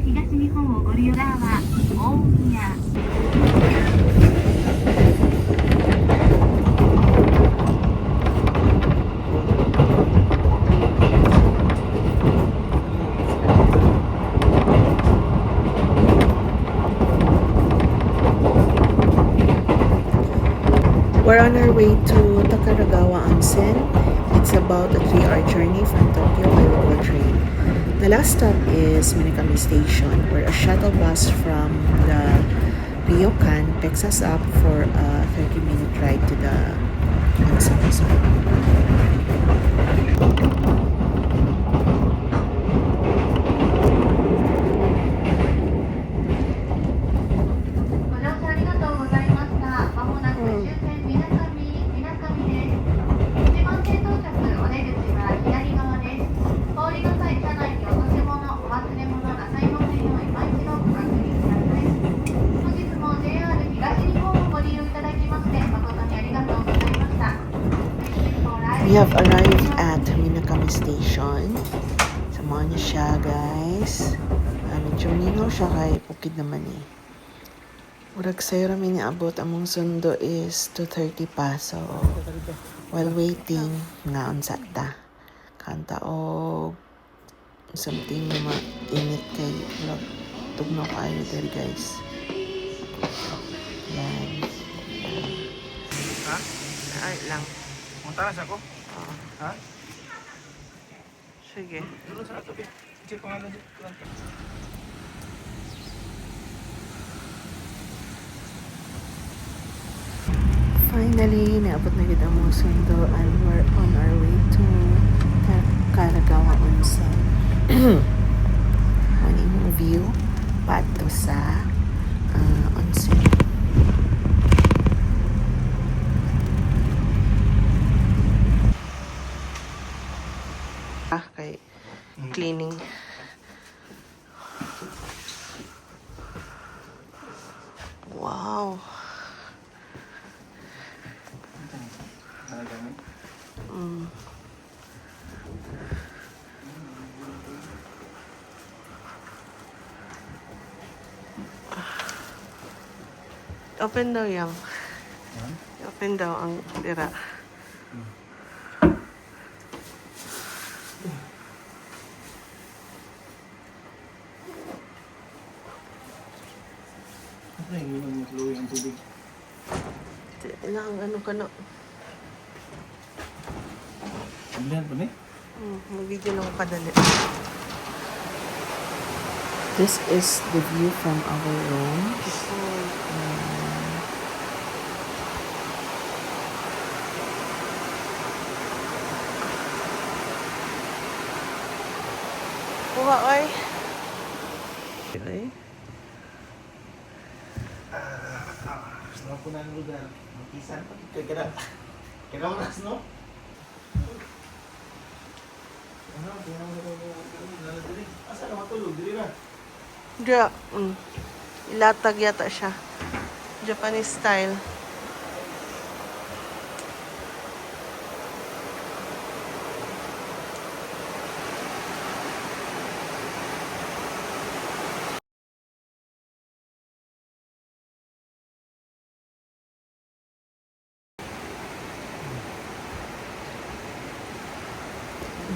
東日本をご利用は大宮 We're on our way to Takaragawa Onsen. It's about a 3-hour journey from Tokyo by local train. The last stop is Minakami Station, where a shuttle bus from the Ryokan picks us up for a 30-minute ride to the onsen resort. We have arrived at Minakami Station. Sama niyo siya, guys. Medyo mininaw siya kay bukid naman eh. Murag sa'yo rami niabot among sundo is 2:30 pa. So, while waiting, naon sa ta. Kanta o something na mainit kay vlog. Tugno kayo there, guys. Yan. Ha? Ay lang. Montaras ako? Oo. Ha? Sige. Dulu sa ato, check pangalan dito. Finally, naabot na gid ang mga sundo and we're on our way to Takaragawa Onsen. Morning view pato sa onsen. Kay cleaning. Wow. Open daw yan. Open daw ang tira. Ay, minum mas luwi ang tubig. Ilang ano ka na. Sabihan pa ni? Mag-video lang kadali. This is the view from our room. Kuha oy. Okay. Sama po na ang lugar. Magkisan pa. Kaya oras, no? Ano? Tingnan mo na diri. Asa na matulog? Diri na. Diya. Ilatag yata siya. Japanese style.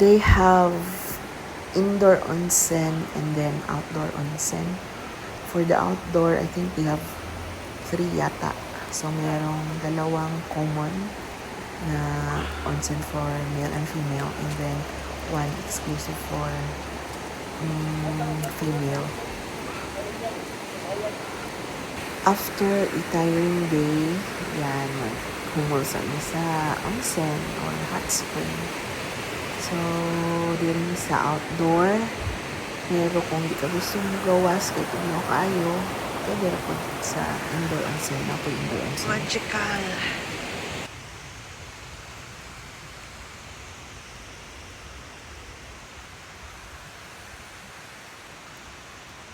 They have indoor onsen and then outdoor onsen. For the outdoor, I think they have 3 yata. So, merong 2 common na onsen for male and female and then 1 exclusive for female. After a tiring day, yan, humulsa na sa onsen or hot spring. So, din sa outdoor, pero kung di ka gusto mo gawas, kaya kung ano kayo, pwede rin po sa indoor onsen. Ako indoor onsen. Magical!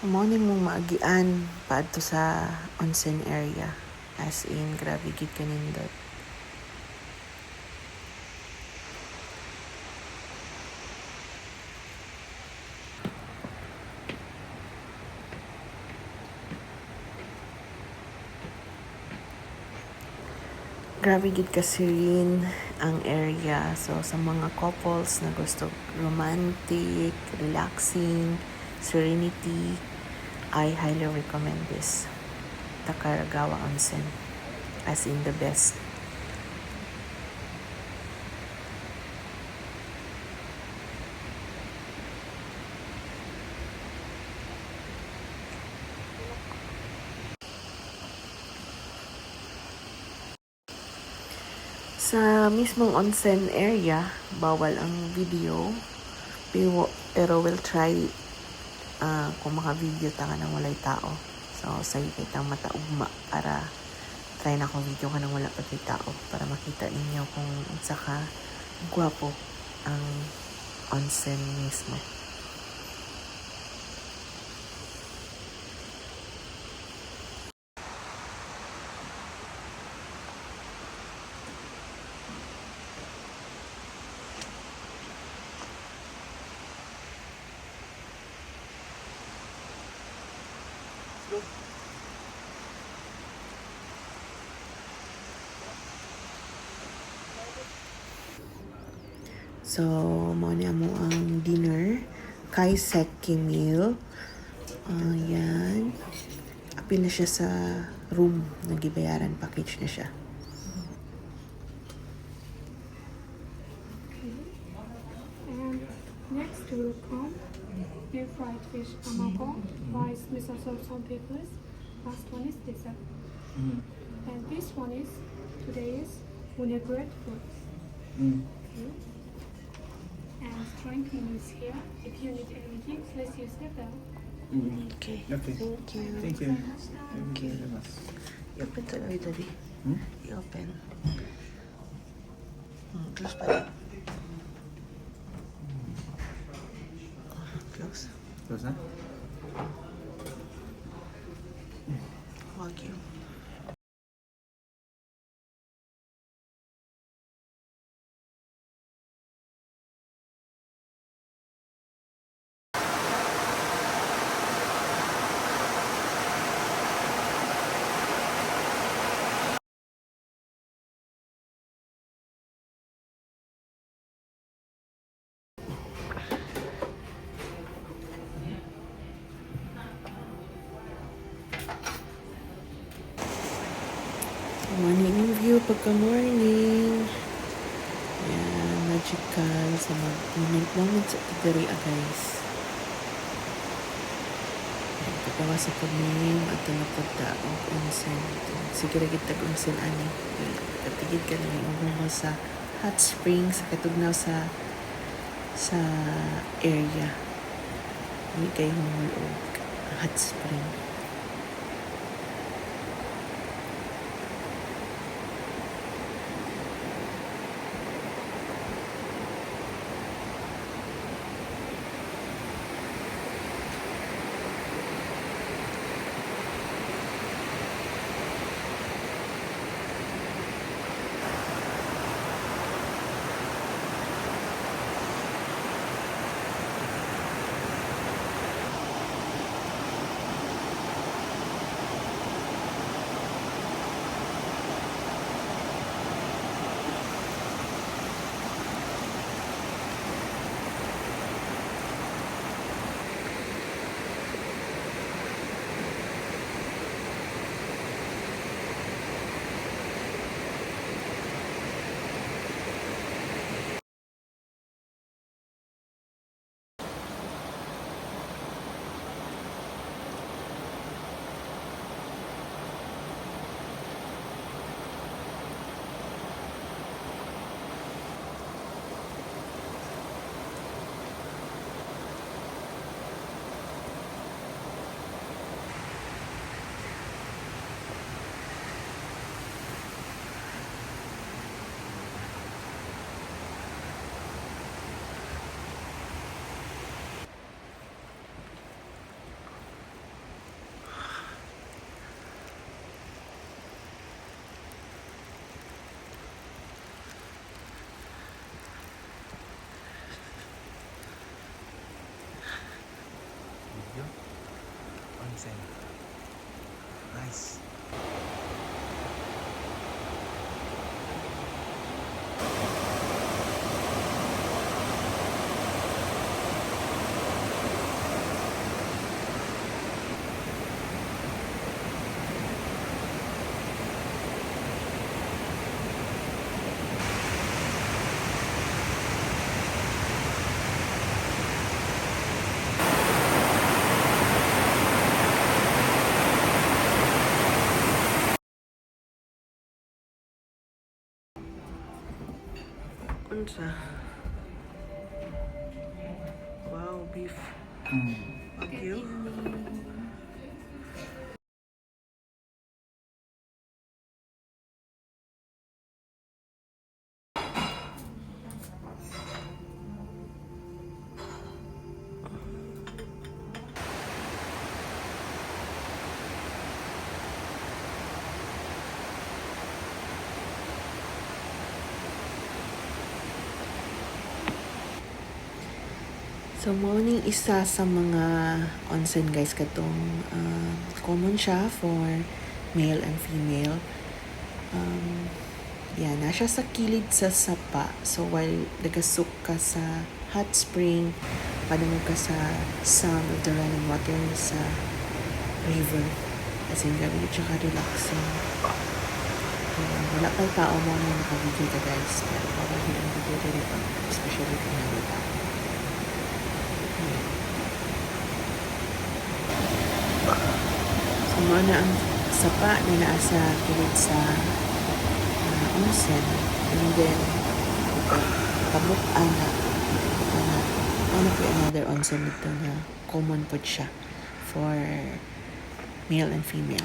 Morning mong maagian paadto sa onsen area. As in, grabe gid kanindot. Grabe gid ka serene ang area. So sa mga couples na gusto romantic, relaxing, serenity, I highly recommend this. Takaragawa Onsen. As in the best. Sa mismong onsen area, bawal ang video. Pero we'll try kung maka-video ta ka nang walay tao. So, sa'yo kitang mataugma para try na akong video ka nang wala pati tao para makita ninyo kung saka gwapo ang onsen mismo. So, mo na mo ang dinner. Kaiseki meal. Yan. Apil na siya sa room. Nagibayaran package na siya. And next will come deep fried fish tamago, rice, miso sauce, some peppers. Last one is dessert. And this one is today's vinaigrette fruit. Okay. And drink menu is here. If you need anything, please use the bell. Okay. Okay. Thank you. Thank you. Thank you. I-open tuloy dali. I-open. Close pa rin. Close. Close na? Wag you. Morning view pagka-morning. Yan, magical sa moment sa Tigari, guys. Yan, kagawa sa kami, at tulapod o onsen. Sige rin kita onsen, ani. Katigid ka na yung sa hot springs, katugnaw sa area. Hindi kayo humulog. Hot spring. Onsen. Nice. Unsa? Wow, beef. Wagyu. So, morning isa sa mga onsen guys katong common siya for male and female. Yan, na siya sa kilid sa sapa. So, while nagasuk ka sa hot spring, padungog ka sa sound of the running water sa river. As in, gabi siya ka-relaxing. Wala pa'y tao mo na nakabigay ka guys. Pero parang hindi bigay rin ito. Especially kung nalita. So, na ang sapa na nasa kilid sa onsen. And then, tabok ana po another onsen dito na common po siya for male and female.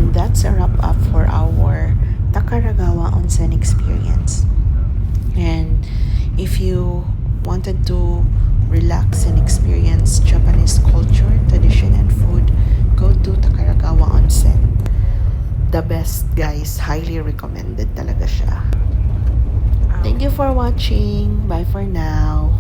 That's a wrap up for our Takaragawa onsen experience. And if you wanted to relax and experience Japanese culture, tradition, and food, go to Takaragawa onsen. The best, guys. Highly recommended talaga siya. Thank you for watching. Bye for now.